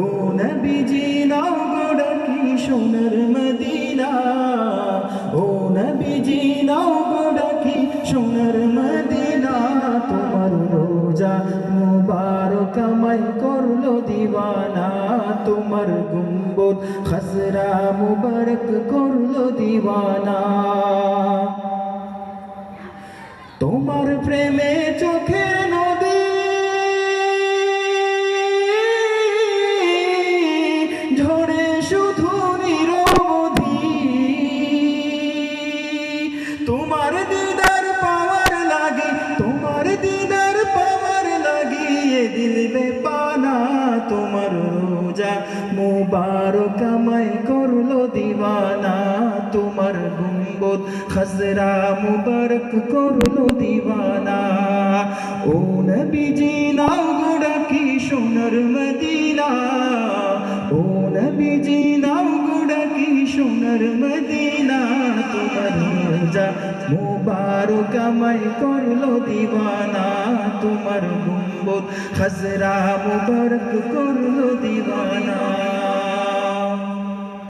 ও নবীজি নাও গো ডাকি সোনার মদিনা, ও নবীজি নাও গো ডাকি সোনার মদিনা। তোমার রোজা মুবারক আমায় করলো দিওয়ানা, তোমার গুম্বদ খসরা মুবারক করলো দিওয়ানা। তোমার প্রেমে চোখের নদী ঝরে শুধু নিরবধি, তোমার দিদার পাওয়ার লাগে, তোমার দিদার পাওয়ার লাগে এ দিল বেপানা। তোমার রোজা মুবারক আমায় করলো দিওয়ানা, তোমার গুম্বদ খসরা মুবারক করলো দিওয়ানা। ও নবীজি নাও গো ডাকি সোনার মদিনা, ও নবীজি নাও গো ডাকি সোনার মদিনা। তোমার রোজা মুবারক আমায় করলো দিওয়ানা, তোমার গুম্বদ খসরা মুবারক করলো দিওয়ানা।